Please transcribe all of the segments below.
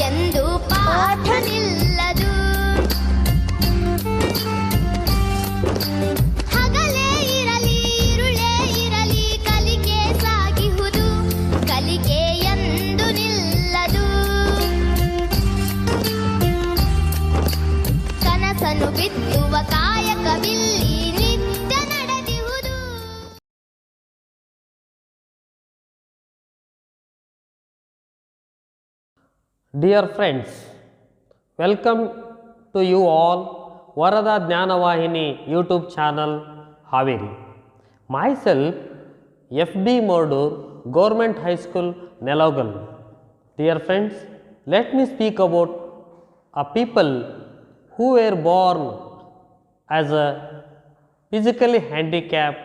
ಎಂದು ಪಾಠ ನಿಲ್ಲದು. ಹಗಲೇ ಇರಲಿ ಇರುಳೇ ಇರಲಿ ಕಲಿಕೆ ಸಾಗಿಹುದು, ಕಲಿಕೆ ಎಂದು ನಿಲ್ಲದು. ಕನಸನ್ನು ಬಿತ್ತುವ ಕಾಯಕವಿಲ್ಲಿ ನಿತ್ಯ ನಡೆದಿಹುದು. Dear friends, welcome to you all Varada Jnanavahini YouTube channel Haveri. Myself FB Mordur, Government High School, Nelogal. Dear friends, let me speak about a people who were born as a physically handicapped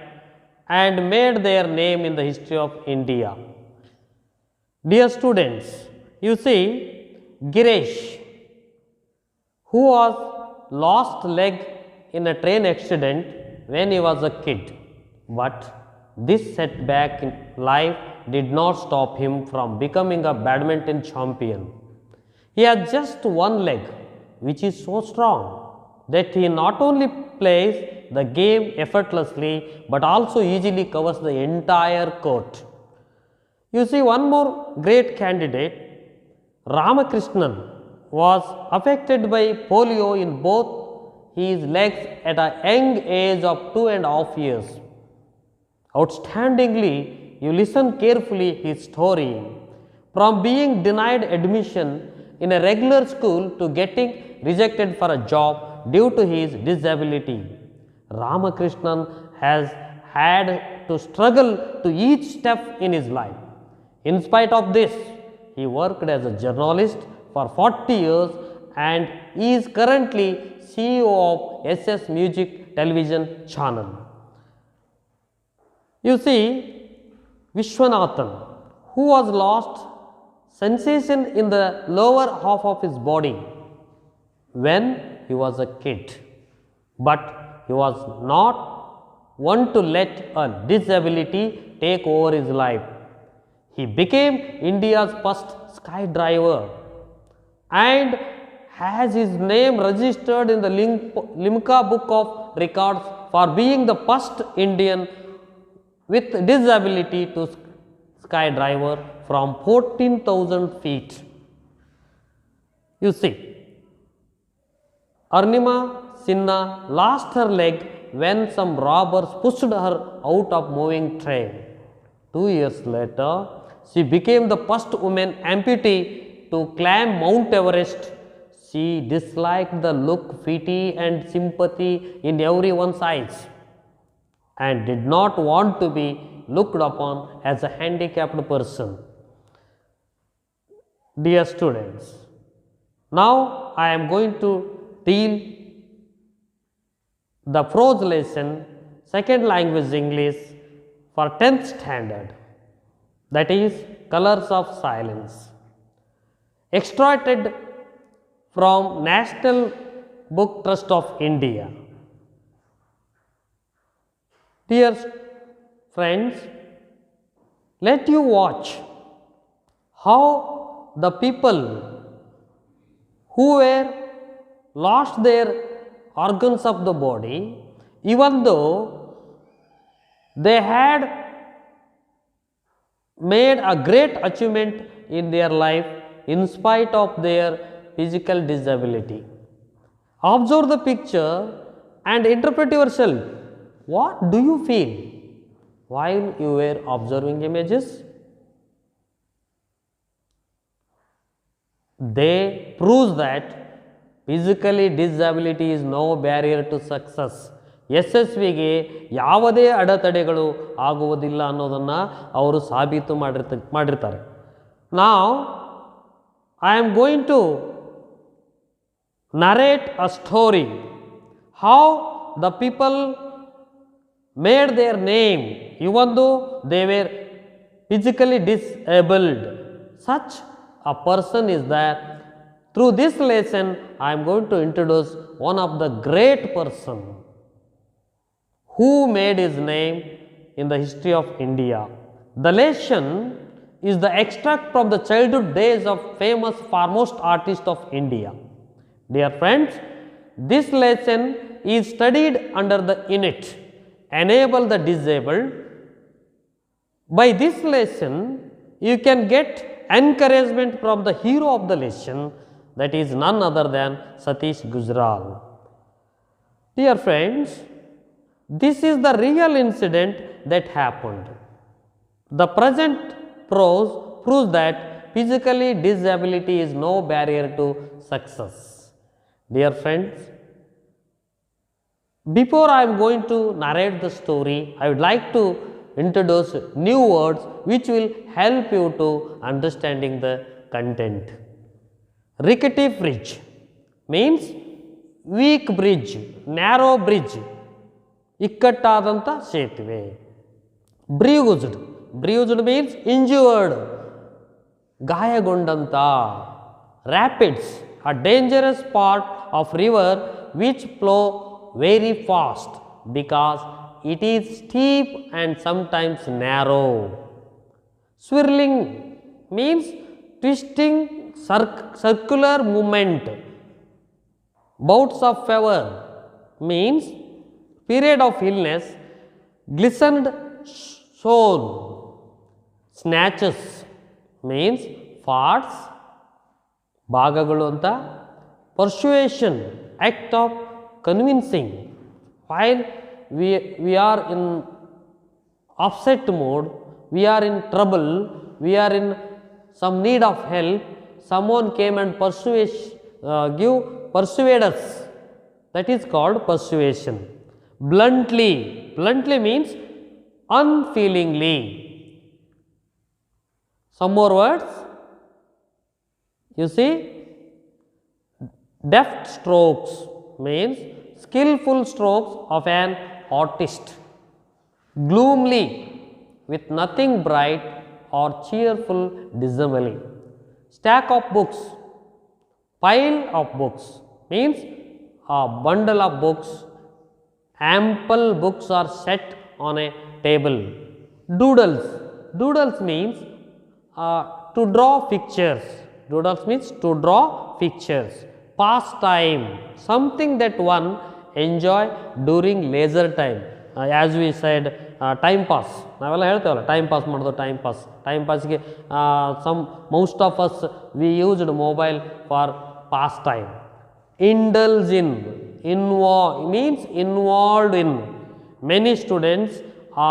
and made their name in the history of India. Dear students, you see Giresh, who was lost leg in a train accident when he was a kid, but this setback in life did not stop him from becoming a badminton champion. He has just one leg, which is so strong that he not only plays the game effortlessly but also easily covers the entire court. You see, one more great candidate, Ramakrishnan, was affected by polio in both his legs at a young age of 2.5 years. Outstandingly, you listen carefully his story, from being denied admission in a regular school to getting rejected for a job due to his disability. Ramakrishnan has had to struggle to each step in his life. In spite of this, he worked as a journalist for 40 years and is currently CEO of SS Music television channel. You see, Vishwanathan, who was lost sensation in the lower half of his body when he was a kid, but he was not one to let a disability take over his life. He became India's first skydiver and has his name registered in the Limca Book of Records for being the first Indian with disability to skydiver from 14,000 feet. You see, Arnima Sinha lost her leg when some robbers pushed her out of moving train. 2 years later, she became the first woman amputee to climb Mount Everest. She disliked the look, pity and sympathy in everyone's eyes and did not want to be looked upon as a handicapped person. Dear students, now I am going to deal the prose lesson, second language English for 10th standard, that is Colors of Silence, extracted from National Book Trust of India. Dear friends, let you watch how the people who were lost their organs of the body, even though they had made a great achievement in their life in spite of their physical disability. Observe the picture and interpret yourself. What do you feel while you were observing images? They prove that physically disability is no barrier to success. ಯಶಸ್ವಿಗೆ ಯಾವುದೇ ಅಡೆತಡೆಗಳು ಆಗುವುದಿಲ್ಲ ಅನ್ನೋದನ್ನು ಅವರು ಸಾಬೀತು ಮಾಡಿರ್ತಾರೆ. Now, I am going to narrate a story how the people made their name even though they were physically disabled. Such a person is there. Through this lesson, I am going to introduce one of the great person who made his name in the history of India. The lesson is the extract from the childhood days of famous foremost artist of India. Dear friends, this lesson is studied under the unit Enable the Disabled. By this lesson, you can get encouragement from the hero of the lesson, that is none other than Satish Gujral. Dear friends, this is the real incident that happened. The present prose proves that physically disability is no barrier to success. Dear friends, before I am going to narrate the story, I would like to introduce new words which will help you to understanding the content. Rickety bridge means weak bridge, narrow bridge, ಇಕ್ಕಟ್ಟಾದಂಥ ಸೇತುವೆ. Bruised means injured, ಗಾಯಗೊಂಡಂಥ. Rapids, a dangerous part of river which flow very fast because it is steep and sometimes narrow. Swirling means twisting, circular movement. Bouts of fever means period of illness. Glistened soul. Snatches means farts, ಭಾಗಗಳು ಅಂತ. Persuasion, act of convincing. While we are in upset mode, we are in trouble, we are in some need of help, someone came and persuade us. That is called persuasion. Bluntly means unfeelingly. Some more words. You see, deft strokes means skillful strokes of an artist. Gloomily, with nothing bright or cheerful dismally. Stack of books, pile of books means a bundle of books. Ample books are set on a table. Doodles means to draw pictures. Doodles means to draw pictures. Pastime, something that one enjoy during leisure time. As we said, time pass. ನಾವೆಲ್ಲ ಹೇಳ್ತೇವಲ್ಲ, time pass ಮಾಡೋದು. Time ಪಾಸ್ಗೆ most of us we used mobile for pastime. Indulge in, means involved in. Many students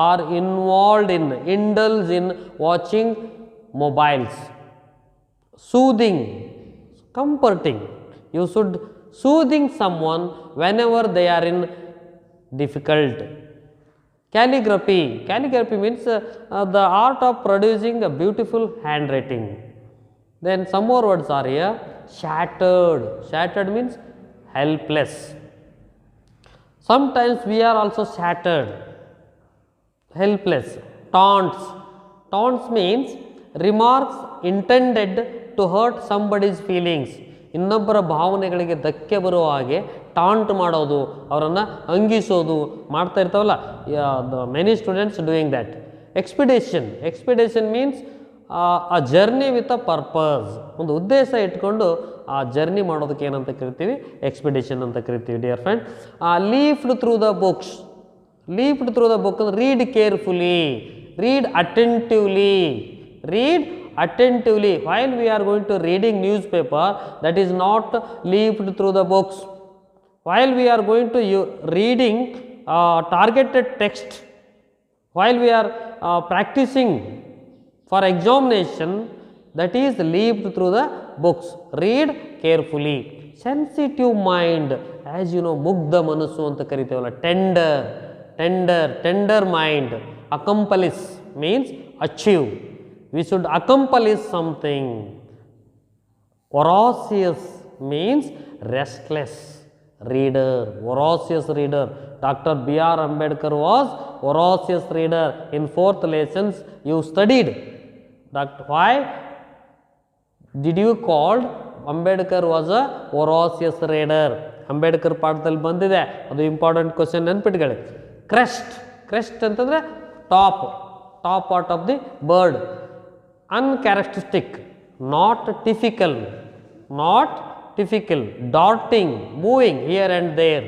are involved in, indulge in watching mobiles. Soothing, comforting. You should soothing someone whenever they are in difficult. Calligraphy means the art of producing a beautiful handwriting. Then some more words are here. Shattered means helpless. Sometimes we are also shattered, helpless. Taunts means remarks intended to hurt somebody's feelings. ಇನ್ನೊಬ್ಬರ ಭಾವನೆಗಳಿಗೆ ಧಕ್ಕೆ ಬರುವ ಹಾಗೆ taunt ಮಾಡೋದು, ಅವರನ್ನು ಅಂಗಿಸೋದು ಮಾಡ್ತಾ ಇರ್ತಾವಲ್ಲ. Many students doing that. Expedition means a journey with a purpose. ಒಂದು ಉದ್ದೇಶ ಇಟ್ಕೊಂಡು ಆ ಜರ್ನಿ ಮಾಡೋದಕ್ಕೆ ಏನಂತ ಕರಿತೀವಿ? ಎಕ್ಸ್ಪಿಡೇಷನ್ ಅಂತ ಕರಿತೀವಿ. Dear friend, leafed through the books ಅಂದ್ರೆ read carefully, read attentively. While we are going to reading newspaper, that is not leafed through the books. While we are going to reading targeted text, while we are practicing for examination, that is leafed through the books. Read carefully. Sensitive mind, as you know, mugdha manasu anta karitevalla. Tender mind. Accomplish means achieve. We should accomplish something. Voracious means restless reader. Dr. B.R. Ambedkar was voracious reader. In 4th lessons you studied. Why did you called Ambedkar was a voracious reader? Ambedkar ಪಾಠದಲ್ಲಿ ಬಂದಿದೆ, ಅದು important question ನೆನ್ಪಿಟ್ಕೊಳ್ಳಿ. Crest ಅಂತಂದರೆ top part of the bird. uncharacteristic, not typical, darting, moving here and there.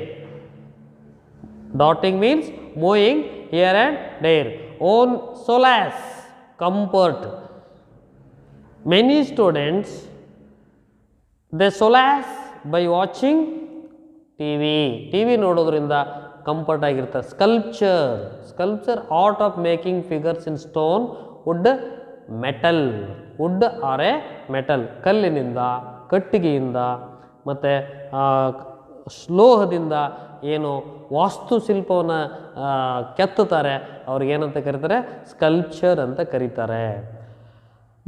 Darting means moving here and there. Own solace, comfort. Many students, they solace by watching TV ನೋಡೋದ್ರಿಂದ comfort ಆಗಿರ್ತಾರೆ. Sculpture art of making figures in stone, wood, metal. Wood or a metal, ಕಲ್ಲಿನಿಂದ, ಕಟ್ಟಿಗೆಯಿಂದ ಮತ್ತು ಲೋಹದಿಂದ ಏನು ವಾಸ್ತುಶಿಲ್ಪವನ್ನು ಕೆತ್ತುತ್ತಾರೆ ಅವ್ರಿಗೇನಂತ ಕರೀತಾರೆ? Sculpture ಅಂತ ಕರೀತಾರೆ.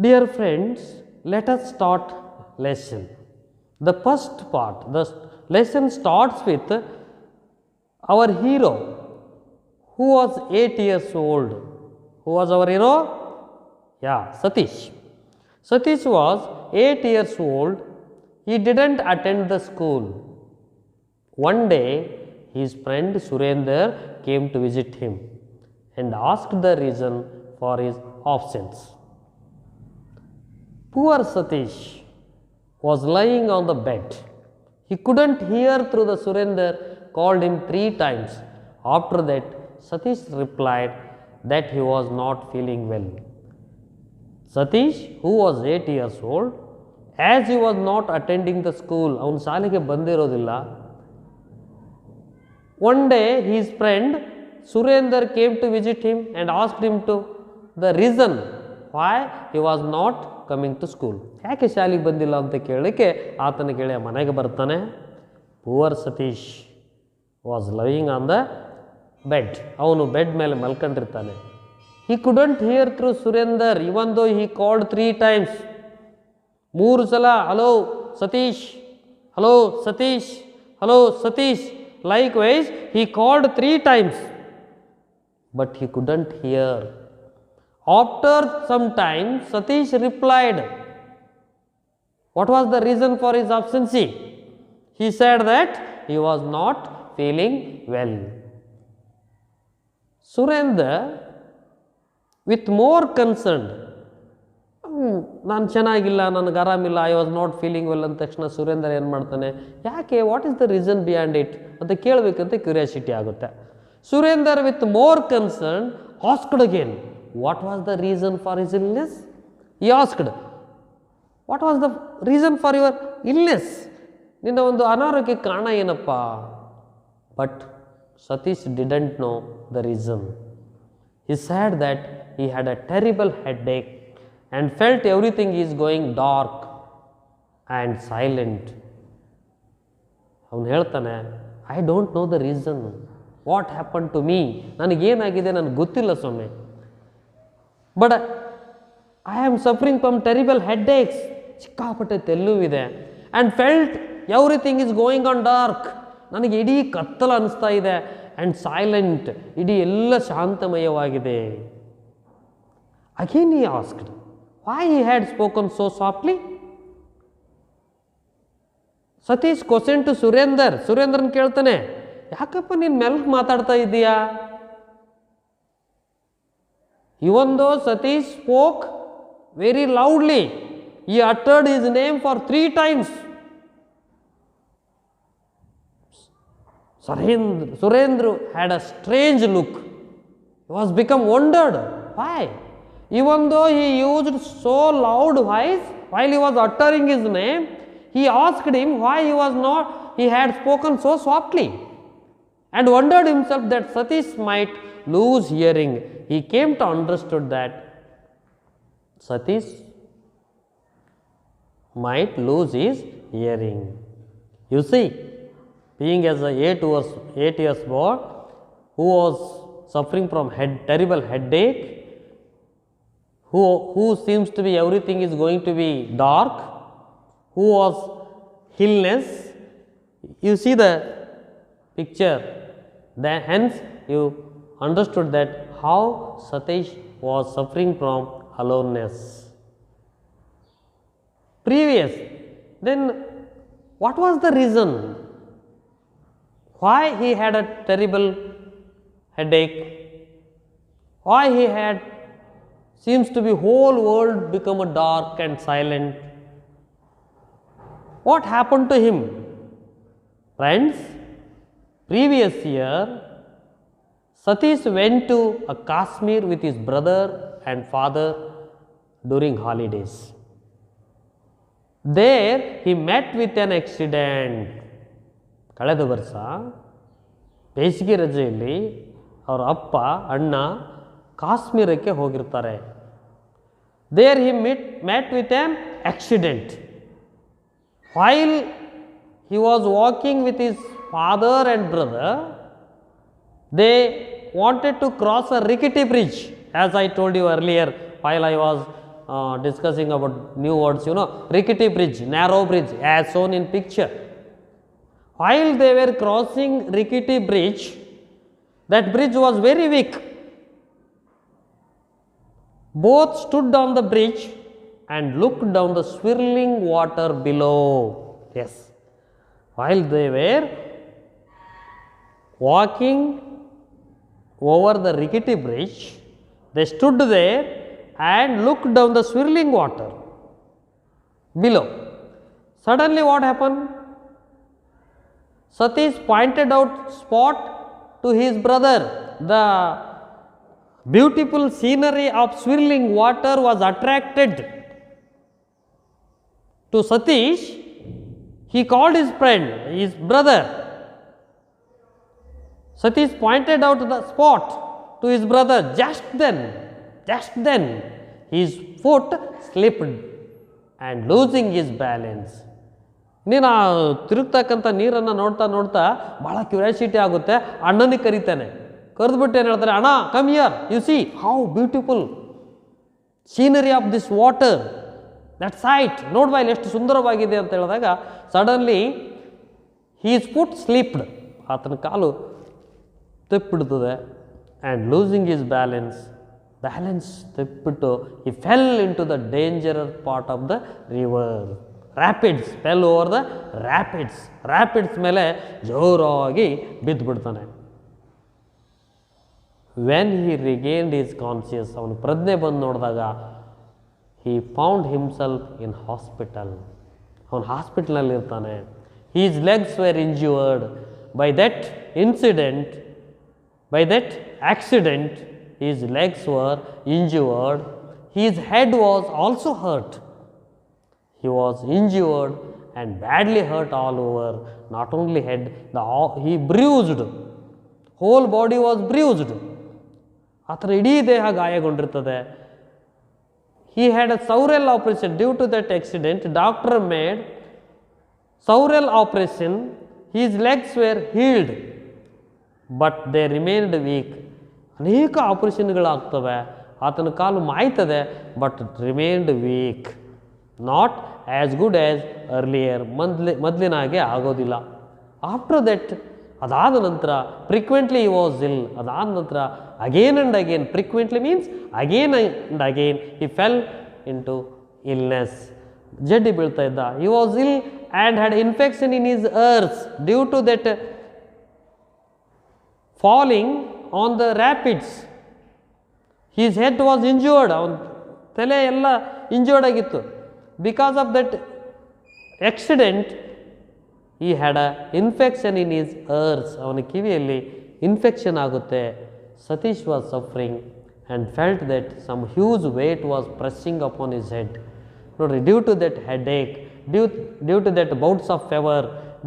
Dear friends, let us start lesson. The first part, the lesson starts with our hero who was 8 years old. Who was our hero? Yeah, Satish. Satish was 8 years old. He didn't attend the school. One day, his friend Surender came to visit him and asked the reason for his absence. Poor Satish was lying on the bed. He couldn't hear through the Surender called him 3 times. After that, Satish replied that he was not feeling well. Satish, who was 8 years old, as he was not attending the school, avanu ಶಾಲೆಗೆ ಬಂದಿರೋದಿಲ್ಲ. One day, his friend Surender came to visit him and asked him to the reason why he was not coming to school. ಯಾಕೆ ಶಾಲೆಗೆ ಬಂದಿಲ್ಲ ಅಂತ ಕೇಳಲಿಕ್ಕೆ ಆತನ ಗೆಳೆಯ ಮನೆಗೆ ಬರ್ತಾನೆ. Poor Satish was loving on the bed. ಅವನು ಬೆಡ್ ಮೇಲೆ ಮಲ್ಕೊಂಡಿರ್ತಾನೆ. He couldn't hear through Surender even though he called 3 times. 3 ಸಲ hello Satish, hello Satish, hello Satish. Likewise he called 3 times, but he couldn't hear. After some time, Satish replied. What was the reason for his absence? He said that he was not feeling well. Surender, with more concerned, ನಾನು ಚೆನ್ನಾಗಿಲ್ಲ, ನನಗೆ ಆರಾಮಿಲ್ಲ, I was not feeling well ಅಂದ ತಕ್ಷಣ ಸುರೇಂದರ್ ಏನು ಮಾಡ್ತಾನೆ? ಯಾಕೆ, what is the reason beyond it ಅಂತ ಕೇಳಬೇಕಂತ ಕ್ಯೂರಿಯಾಸಿಟಿ ಆಗುತ್ತೆ. Surender with more concern asked again. What was the reason for his illness? He asked. What was the reason for your illness? ನಿನ್ನ ಒಂದು ಅನಾರೋಗ್ಯ ಕಾರಣ ಏನಪ್ಪ? But Satish didn't know the reason. He said that he had a terrible headache and felt everything is going dark and silent. ಅವನು ಹೇಳ್ತಾನೆ, I don't know the reason. What happened to me? ನನಗೇನಾಗಿದೆ ನನಗೆ ಗೊತ್ತಿಲ್ಲ ಸ್ವಾಮಿ. But I am suffering from terrible headaches, ಸಿಕ್ಕಾಪಟ್ಟೆ ತೆಲ್ಲುವಿದೆ. And felt everything is going on dark, ನನಗೆ ಇಡೀ ಕತ್ತಲ ಅನಿಸ್ತಾ ಇದೆ. ಆ್ಯಂಡ್ ಸೈಲೆಂಟ್, ಇಡೀ ಎಲ್ಲ ಶಾಂತಮಯವಾಗಿದೆ. Again he asked why he had spoken so softly. Satish question to Surender. Surendran ಕೇಳ್ತಾನೆ, ಯಾಕಪ್ಪ ನೀನು ಮೆಲ್ಕ್ ಮಾತಾಡ್ತಾ ಇದ್ದೀಯಾ? Even though Satish spoke very loudly, he uttered his name for 3 times. Surendra had a strange look. He was become wondered. Why? Even though he used so loud voice while he was uttering his name, he asked him why he had spoken so softly, and wondered himself that Satish might lose hearing. He came to understood that Satish might lose his hearing. You see, being as a 8 years boy who was suffering from terrible headache, who seems to be everything is going to be dark, who was illness. You see the picture, then hence you understood that how Satish was suffering from aloneness. Previous, then what was the reason why he had a terrible headache, why he had seems to be whole world become a dark and silent. What happened to him? Friends, previous year Satish went to a Kashmir with his brother and father during holidays. There he met with an accident. ಕಳೆದ ವರ್ಷ ಬೇಸಿಗೆ ರಜೆಯಲ್ಲಿ ಅವರ ಅಪ್ಪ ಅಣ್ಣ ಕಾಶ್ಮೀರಕ್ಕೆ ಹೋಗಿರ್ತಾರೆ. There he met with an accident. While he was walking with his father and brother, they wanted to cross a rickety bridge, as I told you earlier while I was discussing about new words, rickety bridge, narrow bridge as shown in picture. While they were crossing rickety bridge, that bridge was very weak. Both stood on the bridge and looked down the swirling water below. Yes, while they were walking over the rickety bridge, they stood there and looked down the swirling water below. Suddenly what happened? Satish pointed out spot to his brother. The beautiful scenery of swirling water was attracted to Satish. He called his friend, his brother. Satish pointed out the spot to his brother. Just then, his foot slipped and losing his balance. ನೀನು ತಿರುಗ್ತಕ್ಕಂಥ ನೀರನ್ನು ನೋಡ್ತಾ ಭಾಳ curiosity ಆಗುತ್ತೆ. ಅಣ್ಣನಿಗೆ ಕರೀತಾನೆ, ಕರೆದ್ಬಿಟ್ಟು ಏನು ಹೇಳ್ತಾರೆ, ಅಣ್ಣ come here, you see how beautiful scenery of this water, that sight, ನೋಡ್ಬಾ ಇಲ್ಲಿ ಎಷ್ಟು ಸುಂದರವಾಗಿದೆ ಅಂತ ಹೇಳಿದಾಗ ಸಡನ್ಲಿ ಹೀಸ್ ಫುಟ್ ಸ್ಲಿಪ್ಡ್, ಆತನ ಕಾಲು ತಪ್ಪಿಡ್ತದೆ. ಆ್ಯಂಡ್ ಲೂಸಿಂಗ್ ಹಿಸ್ ಬ್ಯಾಲೆನ್ಸ್ ತಪ್ಪಿಟ್ಟು he fell into the dangerous part of the river. Rapids, fell over the rapids ಮೇಲೆ ಜೋರಾಗಿ ಬಿದ್ದುಬಿಡ್ತಾನೆ. When he regained his conscious, ಅವನು ಪ್ರಜ್ಞೆ ಬಂದು ನೋಡಿದಾಗ he found himself in hospital. ಅವನು ಹಾಸ್ಪಿಟಲ್ನಲ್ಲಿ ಇರ್ತಾನೆ. His legs were injured by that accident. His legs were injured. His head was also hurt. He was injured and badly hurt all over. Not only head, he bruised. Whole body was bruised. ಆತರ ಇಡೀ ದೇಹ ಗಾಯಗೊಂಡಿರ್ತದೆ. He had a several operation due to that accident. Doctor made several operation. His legs were healed, but they remained weak. ಅನೇಕ ಆಪರೇಷನ್ಗಳಾಗ್ತವೆ, ಆತನ ಕಾಲು ಮಾಯ್ತದೆ, but it remained weak, not as good as earlier, ಮೊದಲಿನ ಹಾಗೆ ಆಗೋದಿಲ್ಲ. ಆಫ್ಟರ್ ದಟ್, ಅದಾದ ನಂತರ ಫ್ರೀಕ್ವೆಂಟ್ಲಿ ಹಿ ವಾಸ್ ಇಲ್, ಅದಾದ ನಂತರ again and again, frequently means again and again he fell into illness, ಜಡ್ಡಿ ಬೀಳ್ತಾ ಇದ್ದ. He was ill and had infection in his ears due to that falling on the rapids. His head was injured, ಅವನ ತಲೆ ಎಲ್ಲ injured ಆಗಿತ್ತು. Because of that accident, he had a infection in his ears. ಅವನ ಕಿವಿಯಲ್ಲಿ infection ಆಗುತ್ತೆ. Satish was suffering and felt that some huge weight was pressing upon his head. ನೋಡ್ರಿ, due to that headache, due to that bouts of fever,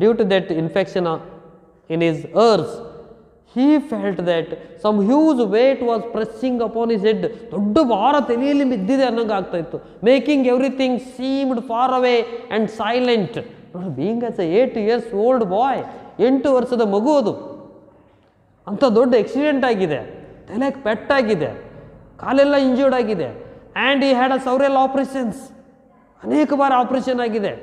due to that infection in his ears, he felt that some huge weight was pressing upon his head. ದೊಡ್ಡ ಭಾರ ತಲೆಯಲ್ಲಿ ಬಿದ್ದಿದೆ ಅನ್ನಂಗೆ ಆಗ್ತಾ ಇತ್ತು. Making everything seemed far away and silent. ನೋಡಿ, being as a 8 years old boy, 8 ವರ್ಷದ ಮಗು ಅದು, ಅಂಥ ದೊಡ್ಡ ಆಕ್ಸಿಡೆಂಟ್ ಆಗಿದೆ, ತಲೆಗೆ ಪೆಟ್ಟಾಗಿದೆ, ಕಾಲೆಲ್ಲ ಇಂಜರ್ಡ್ ಆಗಿದೆ. And he had a several operations, ಅನೇಕ ಬಾರ ಆಪರೇಷನ್ ಆಗಿದೆ.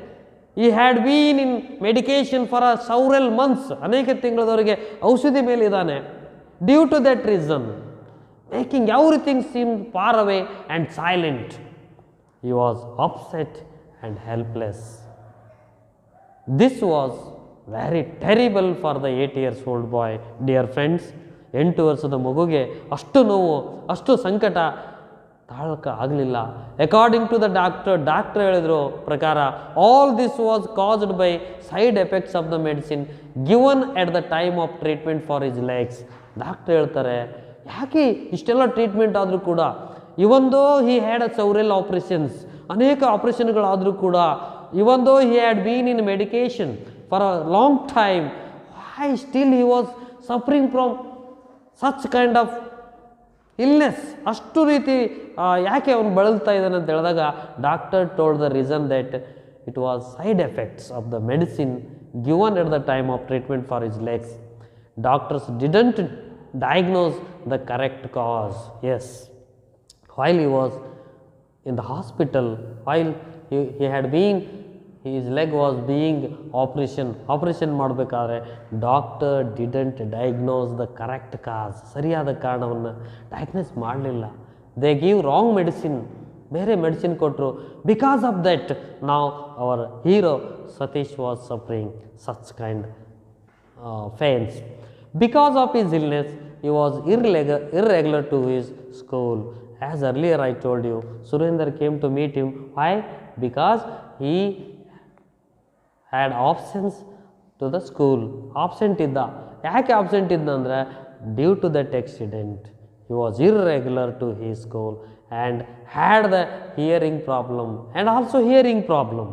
He had been in medication for a several months, ಅನೇಕ ತಿಂಗಳದವರೆಗೆ ಔಷಧಿ ಮೇಲಿದ್ದಾನೆ. Due to that reason, making everything seem far away and silent, he was upset and helpless. This was very terrible for the 8 years old boy. Dear friends, 8 ವರ್ಷದ ಮಗುಗೆ ಅಷ್ಟು ನೋವು, ಅಷ್ಟು ಸಂಕಟ ತಾಳಕ್ಕೆ ಆಗಲಿಲ್ಲ. ಅಕಾರ್ಡಿಂಗ್ ಟು ದ ಡಾಕ್ಟರ್ ಹೇಳಿದ್ರು ಪ್ರಕಾರ all this was caused by side effects of the medicine given at the time of treatment for his legs. Doctor ಹೇಳ್ತಾರೆ ಯಾಕೆ ಇಷ್ಟೆಲ್ಲ ಟ್ರೀಟ್ಮೆಂಟ್ ಆದರೂ ಕೂಡ ಇವನ್ though he had a several operations, ಅನೇಕ ಆಪರೇಷನ್ಗಳಾದರೂ ಕೂಡ ಇವನ್ though he had been in medication for a long time, why still he was suffering from such kind of illness? ಅಷ್ಟು ರೀತಿ ಯಾಕೆ ಅವನು ಬಳಲ್ತಾ ಇದ್ದಾನೆ ಅಂತ ಹೇಳಿದಾಗ doctor told the reason that it was side effects of the medicine given at the time of treatment for his legs. Doctors didn't diagnose the correct cause. Yes, while he was in the hospital, while he had been, his leg was being operation ಮಾಡಬೇಕಾದ್ರೆ doctor didn't diagnose the correct cause, ಸರಿಯಾದ ಕಾರಣವನ್ನು diagnose ಮಾಡಲಿಲ್ಲ. They give wrong medicine, ಬೇರೆ medicine ಕೊಟ್ಟರು. Because of that ನಾವು our hero Satish was suffering such kind pains. Because of his illness, he was irregular to his school. As earlier I told you, Surendra came to meet him. Why? Because he had absence to the school. Absent idda. ಯಾಕೆ absent idda ಅಂದರೆ due to that accident, he was irregular to his school and had the hearing problem and also hearing problem.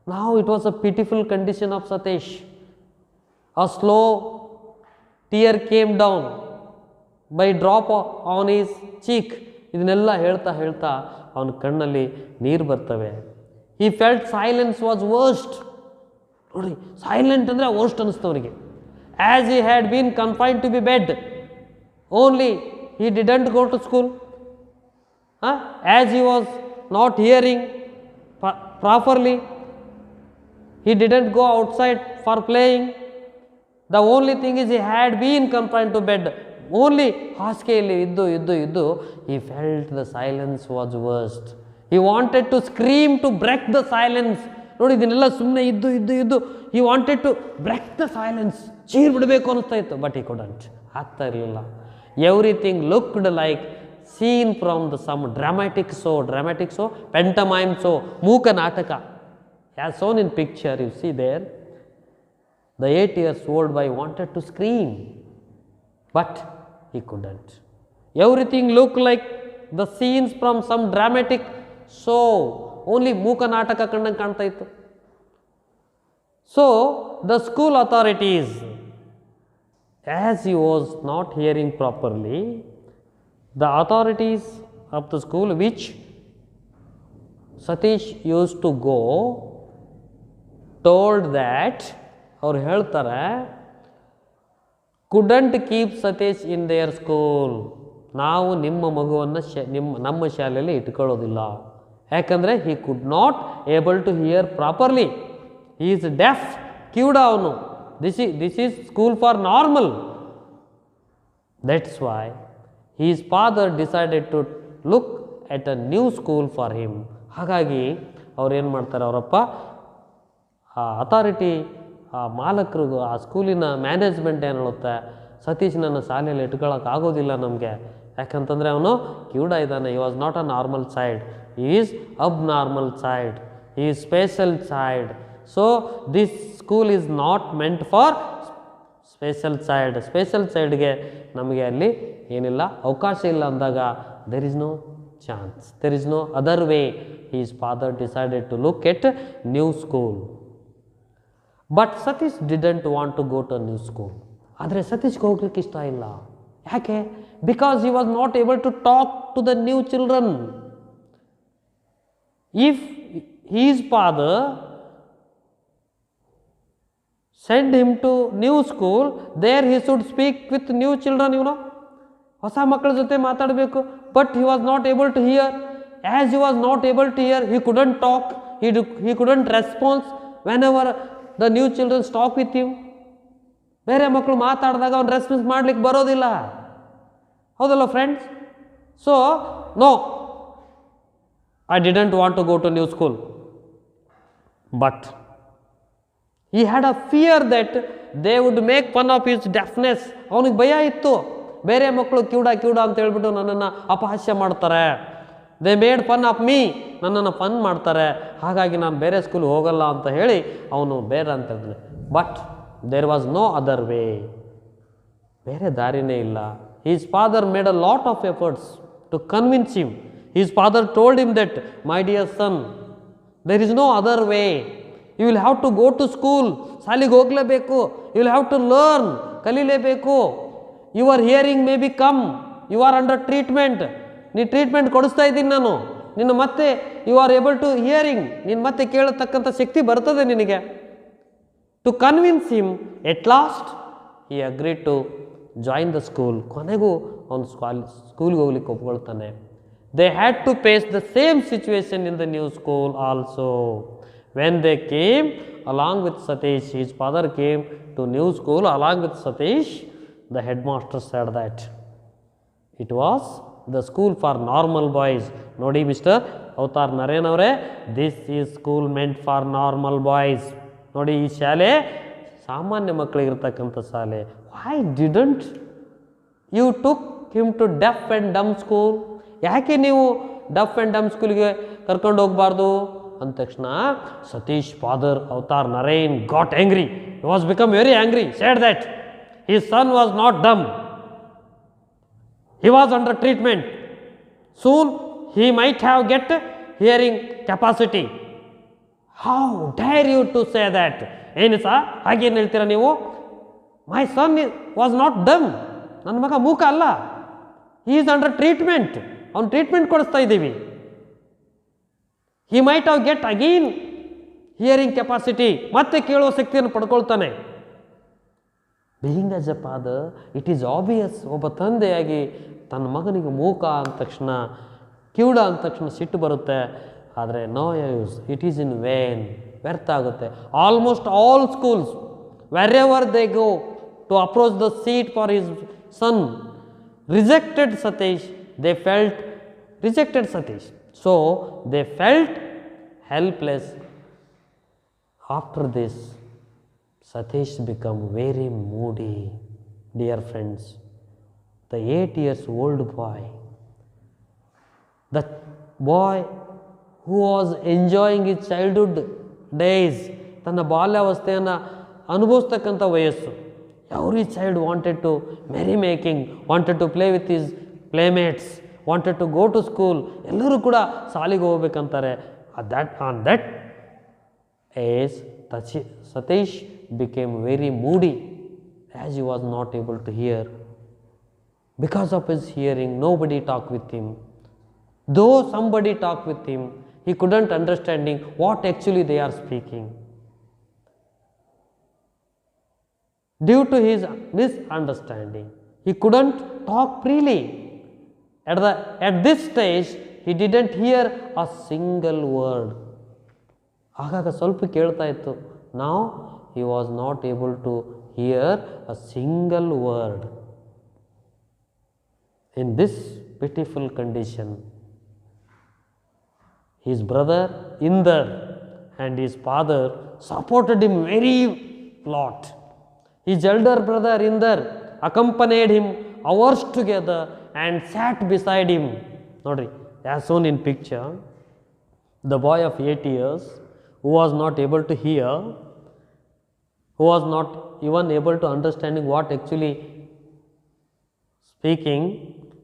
Now it was a pitiful condition of Satish. A slow tear came down by drop on his cheek. ಇದನ್ನೆಲ್ಲ ಹೇಳ್ತಾ ಹೇಳ್ತಾ ಅವನ ಕಣ್ಣಲ್ಲಿ ನೀರು ಬರ್ತವೆ. He felt silence was worst. ನೋಡಿ, silent ಅಂದರೆ worst ಅನ್ನಿಸ್ತು ಅವನಿಗೆ. As he had been confined to be bed, only he didn't go to school. As he was not hearing properly, he didn't go outside for playing. The only thing is he had been confined to bed. Only ಹಾಸಿಗೆಯಲ್ಲಿ ಇದ್ದು he felt the silence was worst. He wanted to scream to break the silence. ನೋಡಿ, ಇದನ್ನೆಲ್ಲ ಸುಮ್ಮನೆ ಇದ್ದು he wanted to break the silence. ಚೀರ್ ಬಿಡಬೇಕು ಅನ್ನಿಸ್ತಾ ಇತ್ತು, but he couldn't. ಆಗ್ತಾ ಇರಲಿಲ್ಲ. Everything looked like seen from some dramatic show, pantomime show, ಮೂಕ ನಾಟಕ. As shown in picture, you see there. The 8 years old boy wanted to scream, but he couldn't. Everything looked like the scenes from some dramatic show. Only ಮೂಕ ನಾಟಕ ಕಂಡಂಗೆ ಕಾಣ್ತಾ ಇತ್ತು. So the school authorities, as he was not hearing properly, the authorities of the school which Satish used to go told that, ಅವ್ರು ಹೇಳ್ತಾರೆ, couldn't keep Satish in their school. ನಾವು ನಿಮ್ಮ ಮಗುವನ್ನು ನಮ್ಮ ಶಾಲೆಯಲ್ಲಿ ಇಟ್ಕೊಳ್ಳೋದಿಲ್ಲ. ಯಾಕಂದರೆ he could not able to hear properly. He is deaf, ಕಿವುಡ ಅವನು. This is school for normal. That's why his father decided to look at a new school for him. ಹಾಗಾಗಿ ಅವ್ರು ಏನು ಮಾಡ್ತಾರೆ, ಅವರಪ್ಪ ಆ ಅಥಾರಿಟಿ, ಆ ಮಾಲಕರಿಗೂ, ಆ ಸ್ಕೂಲಿನ ಮ್ಯಾನೇಜ್ಮೆಂಟ್ ಏನು ಹೇಳುತ್ತೆ, ಸತೀಶ್ನನ್ನು ಶಾಲೆಯಲ್ಲಿ ಇಟ್ಕೊಳ್ಳೋಕೆ ಆಗೋದಿಲ್ಲ ನಮಗೆ, ಯಾಕಂತಂದರೆ ಅವನು ಕಿವುಡ ಇದ್ದಾನೆ. He was not a normal child, he is abnormal child, he is special child. So this school is not meant for special child. ಸ್ಪೆಷಲ್ ಚೈಲ್ಡ್ಗೆ ನಮಗೆ ಅಲ್ಲಿ ಏನಿಲ್ಲ, ಅವಕಾಶ ಇಲ್ಲ ಅಂದಾಗ there is no chance, there is no other way. His father decided to look at new school. But Satish didn't want to go to new school. ಆದರೆ ಸತೀಶ್ಗೆ ಹೋಗ್ಲಿಕ್ಕೆ ಇಷ್ಟ ಇಲ್ಲ. ಯಾಕೆ? Because he was not able to talk to the new children. If his father send him to new school, there he should speak with new children, ಹೊಸ ಮಕ್ಕಳ ಜೊತೆ ಮಾತಾಡಬೇಕು. But he was not able to hear. As he was not able to hear, he couldn't talk, he couldn't respond whenever the new children talk with him. ಬೇರೆ ಮಕ್ಕಳು ಮಾತಾಡಿದಾಗ ಅವ್ನು response ಮಾಡ್ಲಿಕ್ಕೆ ಬರೋದಿಲ್ಲ, ಹೌದಲ್ಲ friends? So no, I didn't want to go to new school. But he had a fear that they would make fun of his deafness. ಅವನಿಗೆ ಭಯ ಇತ್ತು, ಬೇರೆ ಮಕ್ಕಳು ಕಿವುಡ ಅಂತ ಹೇಳ್ಬಿಟ್ಟು ನನ್ನನ್ನು ಅಪಹಾಸ್ಯ ಮಾಡ್ತಾರೆ, they made fun of me, ನನ್ನನ್ನು ಫನ್ ಮಾಡ್ತಾರೆ, ಹಾಗಾಗಿ ನಾನು ಬೇರೆ ಸ್ಕೂಲ್ಗೆ ಹೋಗಲ್ಲ ಅಂತ ಹೇಳಿ ಅವನು ಬೇರೆ ಅಂತ ಹೇಳಿದ್ನೆ. But there was no other way, ಬೇರೆ ದಾರಿನೇ ಇಲ್ಲ. His father made a lot of efforts to convince him. His father told him that my dear son, there is no other way, you will have to go to school, ಶಾಲೆಗೆ ಹೋಗಲೇಬೇಕು, you will have to learn, ಕಲೀಲೇಬೇಕು. Your hearing may be come, you are under treatment, ನೀ treatment ಕೊಡಿಸ್ತಾ ಇದ್ದೀನಿ ನಾನು, ನಿನ್ನ ಮತ್ತೆ you are able to hearing, ನೀನು ಮತ್ತೆ ಕೇಳತಕ್ಕಂಥ ಶಕ್ತಿ ಬರ್ತದೆ ನಿನಗೆ. To convince him at last he agree to join the school. ಕೊನೆಗೂ ಅವನು ಸ್ಕೂಲ್ಗೆ ಹೋಗ್ಲಿಕ್ಕೆ ಒಪ್ಕೊಳ್ತಾನೆ. They had to face the same situation in the new school also. When they came along with Satish, his father came to new school along with Satish, the headmaster said that it was the school for normal boys. ನೋಡಿ mister Avtar Naren ಅವರೇ, this is school meant for normal boys. ನೋಡಿ, ಈ ಶಾಲೆ ಸಾಮಾನ್ಯ ಮಕ್ಕಳಿಗಿರ್ತಕ್ಕಂಥ ಶಾಲೆ. Why didn't you took him to deaf and dumb school? ಯಾಕೆ ನೀವು ಡಫ್ ಆ್ಯಂಡ್ ಡಮ್ ಸ್ಕೂಲ್ಗೆ ಕರ್ಕೊಂಡು ಹೋಗಬಾರ್ದು ಅಂದ ತಕ್ಷಣ Satish father Avtar Naren got angry. He was become very angry, said that his son was not dumb, he was under treatment, soon he might have get hearing capacity. How dare you to say that? ಏನು ಸಹ ಹಾಗೇನು ಹೇಳ್ತೀರಾ ನೀವು? ಮೈ ಸನ್ was not ಡಮ್, ನನ್ನ ಮಗ ಮೂಕ ಅಲ್ಲ, ಹಿ ಈಸ್ ಅಂಡರ್ ಟ್ರೀಟ್ಮೆಂಟ್, ಅವ್ನು ಟ್ರೀಟ್ಮೆಂಟ್ ಕೊಡಿಸ್ತಾ ಇದ್ದೀವಿ. He might have get again hearing capacity, ಮತ್ತೆ ಕೇಳುವ ಶಕ್ತಿಯನ್ನು ಪಡ್ಕೊಳ್ತಾನೆ. Being as a father it is obvious, ಒಬ್ಬ ತಂದೆಯಾಗಿ ತನ್ನ ಮಗನಿಗೆ ಮೂಕ ಅಂದ ತಕ್ಷಣ, ಕಿವುಡ ಅಂದ ತಕ್ಷಣ ಸಿಟ್ಟು ಬರುತ್ತೆ. ಆದರೆ no use, it is in vain, ವ್ಯರ್ಥ ಆಗುತ್ತೆ. Almost all schools wherever they go to approach the seat for his son rejected Satish, they felt rejected Satish, so they felt helpless. After this Satish became very moody. Dear friends, the 8 years old boy, the boy who was enjoying his childhood days, ತನ್ನ ಬಾಲ್ಯಾವಸ್ಥೆಯನ್ನು ಅನುಭವಿಸ್ತಕ್ಕಂಥ ವಯಸ್ಸು. Every child wanted to merry making, wanted to play with his playmates, wanted to go to school. ಎಲ್ಲರೂ ಕೂಡ ಶಾಲೆಗೆ ಹೋಗ್ಬೇಕಂತಾರೆ. On that age Satish became very moody as he was not able to hear. Because of his hearing, nobody talked with him. Though somebody talked with him, he couldn't understanding what actually they are speaking. Due to his misunderstanding, he couldn't talk freely. At this stage, he didn't hear a single word. ಆಗಾಗ ಸ್ವಲ್ಪ ಕೇಳ್ತಾ ಇತ್ತು. Now he was not able to hear a single word. In this pitiful condition, his brother Indar and his father supported him very lot. His elder brother Indar accompanied him hours together and sat beside him. Nodri, as shown in picture, the boy of 8 years who was not able to hear, who was not even able to understanding what actually speaking,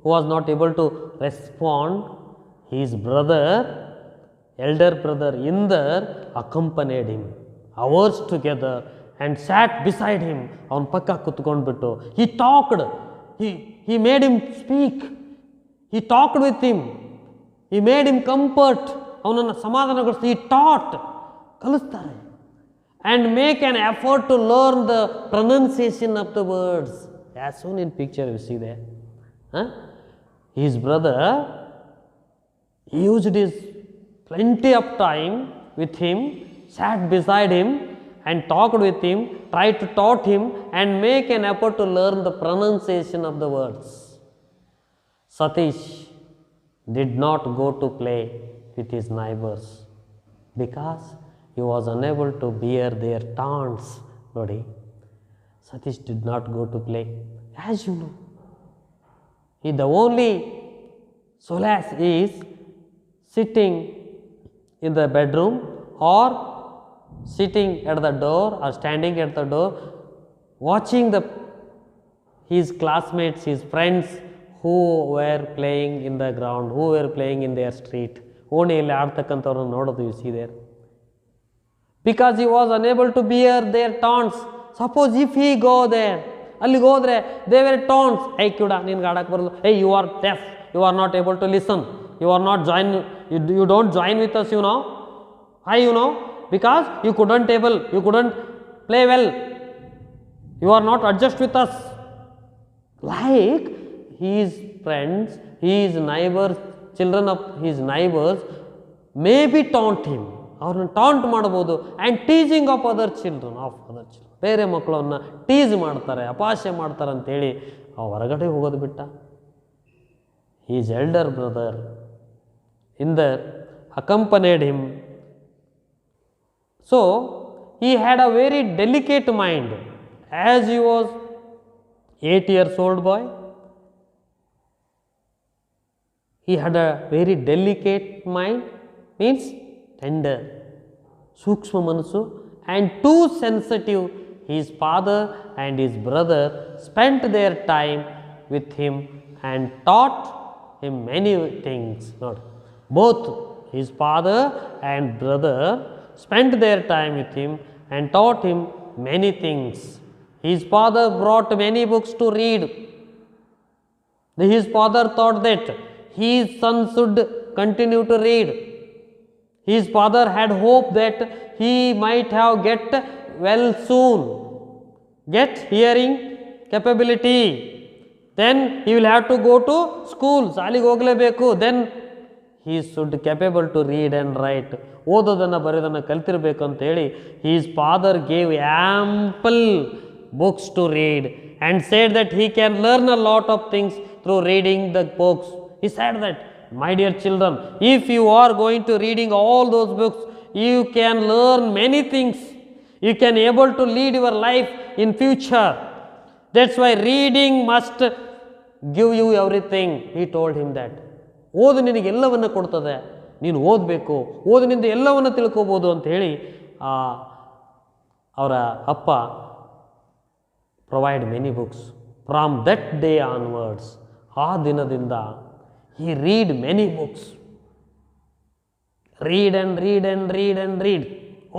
who was not able to respond, his brother, elder brother Indar accompanied him hours together and sat beside him. ಅವನ ಪಕ್ಕ ಕುತ್ಕೊಂಡ್ಬಿಟ್ಟು he talked, he made him speak, he talked with him, he made him comfort, ಅವನನ್ನು ಸಮಾಧಾನಗೊಳಿಸಿ he taught, ಕಲಿಸ್ತಾರೆ. And make an effort to learn the pronunciation of the words. As shown in picture, you see there. His brother used his plenty of time with him, sat beside him and talked with him, tried to taught him and make an effort to learn the pronunciation of the words. Satish did not go to play with his neighbors because he was unable to bear their taunts. Nodi, Satish did not go to play. As you know, the only solace is sitting in the bedroom or sitting at the door or standing at the door watching his classmates, his friends who were playing in the ground, who were playing in their street. ಓಣಿಯಲ್ಲಿ ಆಡ್ತಕ್ಕಂಥವ್ರನ್ನ ನೋಡೋದು, you see there. Because he was unable to bear their taunts. Suppose if he go there, ಅಲ್ಲಿಗೆ ಹೋದರೆ they were taunts. ಏಯ್ ಕಿಡ, ನಿನ್ಗೆ ಆಡಕ್ಕೆ ಬರಲ್ಲ, ಏಯ್ you are deaf, you are not able to listen, you are not join, you don't join with us, you know. Why, you know? Because you couldn't play well, you are not adjust with us. Like his friends, his neighbors, children of his neighbors maybe taunt him, ಅವ್ರನ್ನ taunt ಮಾಡ್ಬೋದು. And teaching of other children, ಬೇರೆ ಮಕ್ಕಳನ್ನ tease ಮಾಡ್ತಾರೆ, ಅಪಹಾಸ್ಯ ಮಾಡ್ತಾರೆ ಅಂತೇಳಿ ಹೊರಗಡೆ ಹೋಗೋದು ಬಿಟ್ಟ. his elder brother in there accompanied him. So he had a very delicate mind. As he was 8 years old boy, he had a very delicate mind, means tender, ಸೂಕ್ಷ್ಮ ಮನಸ್ಸು, and too sensitive. His father and his brother spent their time with him and taught him many things. Not both his father and brother spent their time with him and taught him many things. His father brought many books to read. His father thought that his son should continue to read. His father had hope that he might have get well soon, get hearing capability. Then he will have to go to school, ಶಾಲೆಗೆ ಹೋಗಲೇಬೇಕು. Then he should capable to read and write. ಓದೋದನ್ನು ಬರೆಯೋದನ್ನು ಕಲ್ತಿರಬೇಕು ಅಂತೇಳಿ his father gave ample books to read and said that he can learn a lot of things through reading the books. He said that, my dear children, if you are going to reading all those books, you can learn many things. You can able to lead your life in future. That's why reading must give you everything. He told him that. ಓದು ನಿನಗೆ ಎಲ್ಲವನ್ನು ಕೊಡ್ತದೆ, ನೀನು ಓದಬೇಕು, ಓದಿನಿಂದ ಎಲ್ಲವನ್ನು ತಿಳ್ಕೋಬೋದು ಅಂತ ಹೇಳಿ ಅವರ ಅಪ್ಪ provide many books. From that day onwards, ಆ ದಿನದಿಂದ he read many books. Read and read and read and read.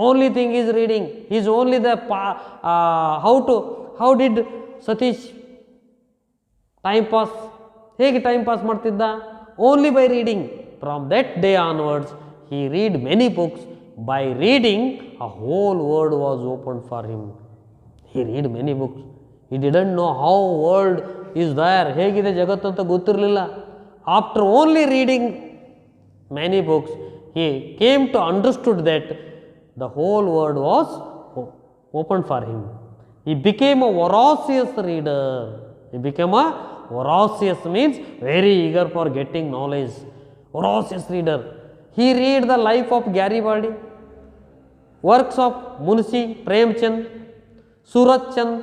Only thing is reading. He is only the how did Satish time pass? ಹೇಗೆ time pass ಮಾಡ್ತಿದ್ದ? Only by reading. From that day onwards he read many books. By reading, a whole world was opened for him. He read many books. He didn't know how world is there, ಹೇಗಿದೆ ಜಗತ್ತು ಅಂತ ಗೊತ್ತಿರಲಿಲ್ಲ. After only reading many books, he came to understood that the whole world was opened for him. He became a voracious reader. He became a voracious means very eager for getting knowledge. Voracious reader. He read the life of Garibaldi, works of Munshi Premchand, Surat Chand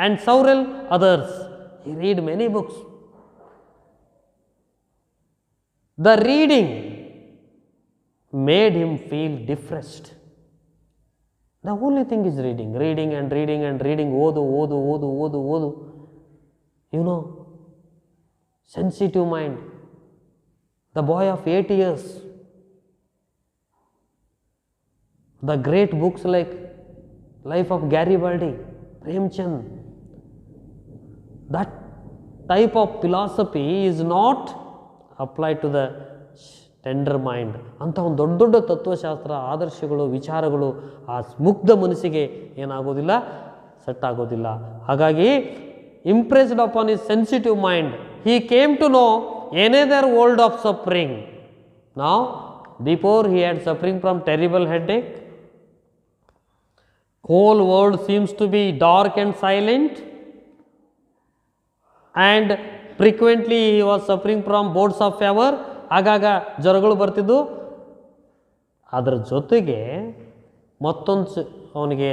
and several others. He read many books. The reading made him feel depressed. The only thing is reading, reading and reading and reading. ಓದು ಓದು ಓದು ಓದು ಓದು. You know, sensitive mind. The boy of 8 years. The great books like Life of Garibaldi, Premchand. That type of philosophy is not applied to the tender mind. ಅಂಥ ಒಂದು ದೊಡ್ಡ ದೊಡ್ಡ ತತ್ವಶಾಸ್ತ್ರ, ಆದರ್ಶಗಳು, ವಿಚಾರಗಳು ಆ ಮುಗ್ಧ ಮನಸ್ಸಿಗೆ ಏನಾಗೋದಿಲ್ಲ, ಸೆಟ್ ಆಗೋದಿಲ್ಲ. ಹಾಗಾಗಿ impressed upon his sensitive mind, he came to know another world of suffering. ನಾವ್ before he had suffering from terrible headache. whole world seems to be dark and silent, and frequently he was suffering from bouts of fever. ಆಗಾಗ ಜ್ವರಗಳು ಬರ್ತಿದ್ದು. ಅದರ ಜೊತೆಗೆ ಮತ್ತೊಂದು ಅವನಿಗೆ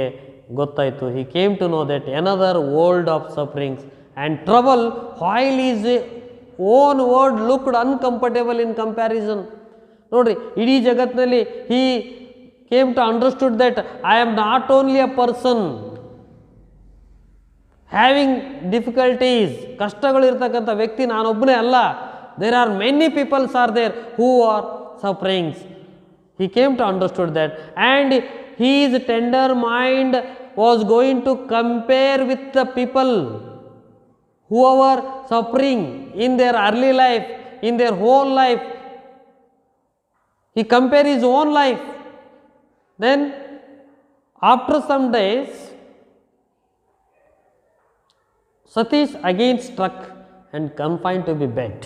ಗೊತ್ತಾಯಿತು. He came to know that another world of sufferings and trouble, while his own world looked uncomfortable in comparison. ನೋಡ್ರಿ, ಇಡೀ ಜಗತ್ತಿನಲ್ಲಿ he came to understood that I am not only a person having difficulties, ಕಷ್ಟಗಳು ಇರ್ತಕ್ಕಂಥ ವ್ಯಕ್ತಿ ನಾನೊಬ್ಬನೇ ಅಲ್ಲ. There are many peoples are there who are sufferings. He came to understood that, and his tender mind was going to compare with the people who were suffering in their early life, in their whole life. He compared his own life. Then after some days, Satish again struck and confined to be bed.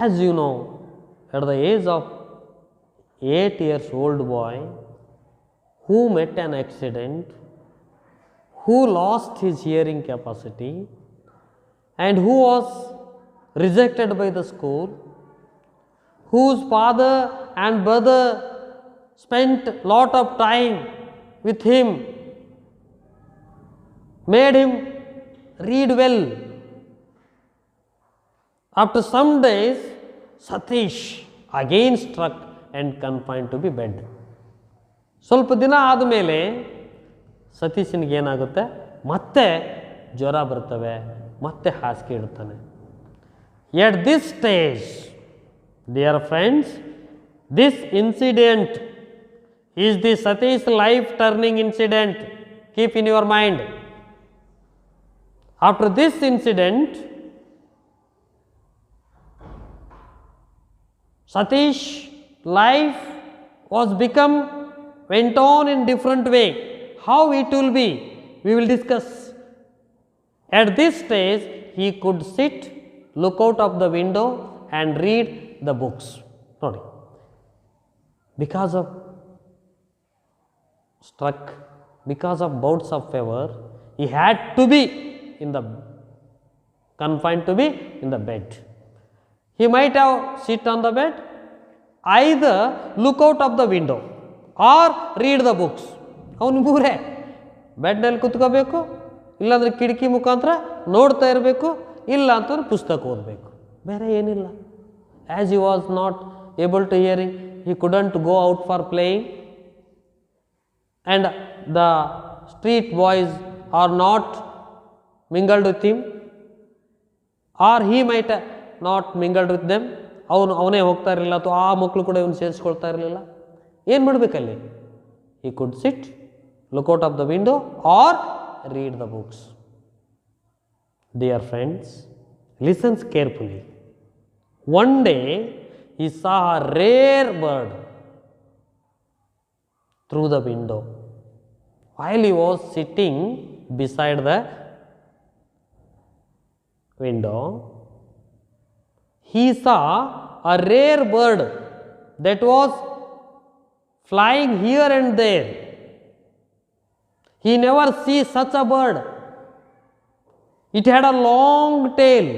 As you know, at the age of 8 years old boy who met an accident, who lost his hearing capacity and who was rejected by the school, whose father and brother spent lot of time with him, made him read well. After some days, Satish again struck and confined to be bed. ಸ್ವಲ್ಪ ದಿನ ಆದಮೇಲೆ ಸತೀಶನಿಗೆ ಏನಾಗುತ್ತೆ, ಮತ್ತೆ ಜ್ವರ ಬರ್ತವೆ, ಮತ್ತೆ ಹಾಸಿಗೆ ಇಡ್ತಾನೆ. At this stage, dear friends, this incident is the Satish life turning incident. Keep in your mind. After this incident, Satish life was went on in different way. How it will be, we will discuss. At this stage, he could sit, look out of the window and read the books. Nodi, because of struck, because of bouts of fever, he had to be confined to be in the bed. He might have sit on the bed, either look out of the window or read the books. ಅವನು ಮೂರೇ, ಬೆಡ್ನಲ್ಲಿ ಕುತ್ಕೋಬೇಕು, ಇಲ್ಲಾಂದರೆ ಕಿಟಕಿ ಮುಖಾಂತರ ನೋಡ್ತಾ ಇರಬೇಕು, ಇಲ್ಲ ಅಂತಂದ್ರೆ ಪುಸ್ತಕ ಓದಬೇಕು, ಬೇರೆ ಏನಿಲ್ಲ. As he was not able to hearing, he couldn't go out for playing, and the street boys are not mingled with him, or he might not mingled with them. ಅವನೇ ಹೋಗ್ತಾ ಇರಲಿಲ್ಲ, ಅಥವಾ ಆ ಮಕ್ಕಳು ಕೂಡ ಇವನು ಸೇರಿಸ್ಕೊಳ್ತಾ ಇರಲಿಲ್ಲ. ಏನು ಮಾಡಬೇಕಲ್ಲಿ? he could sit, look out of the window or read the books. Dear friends, listen carefully. One day he saw a rare bird through the window. While he was sitting beside the window, he saw a rare bird that was flying here and there. He never see such a bird. It had a long tail.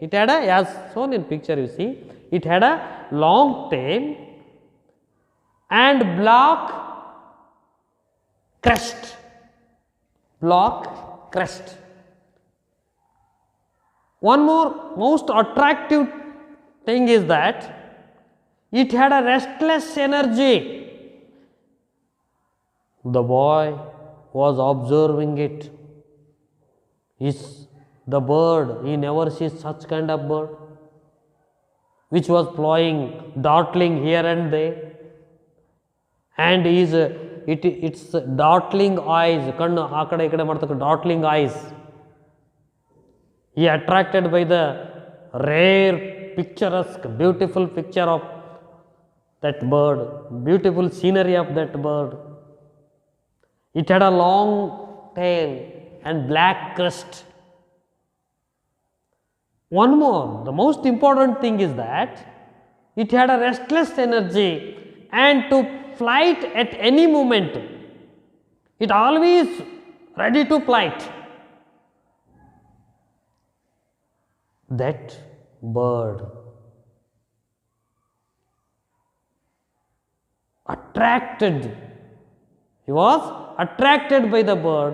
It had a, as shown in picture you see, it had a long tail and black crest. Black crest. One more most attractive thing is that it had a restless energy. The boy was observing it. Is the bird, he never sees such kind of bird, which was flying, dartling here and there, and its dartling eyes, kannu aa kade ikade ಮಾಡ್ತಕ್ಕ dartling eyes, he attracted by the rare, picturesque, beautiful picture of that bird, beautiful scenery of that bird. It had a long tail and black crest. One more, the most important thing is that it had a restless energy and to flight at any moment. It always ready to flight. That bird attracted, he was attracted by the bird.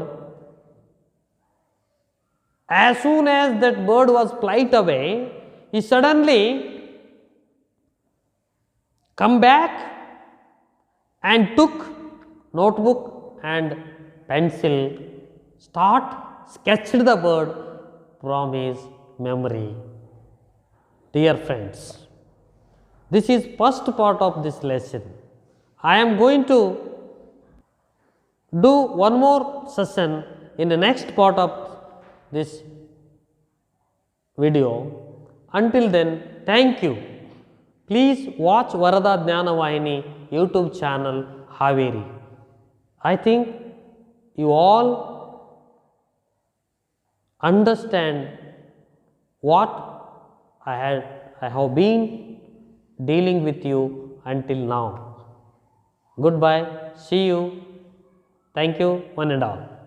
As soon as that bird was flight away, he suddenly come back and took notebook and pencil, sketched the bird from his memory. Dear friends, this is first part of this lesson. I am going to do one more session in the next part of this video. Until then, thank you. Please watch Varada Jnana Vahini YouTube channel Haveri. I think you all understand what I have been dealing with you until now. Goodbye. See you. Thank you, one and all.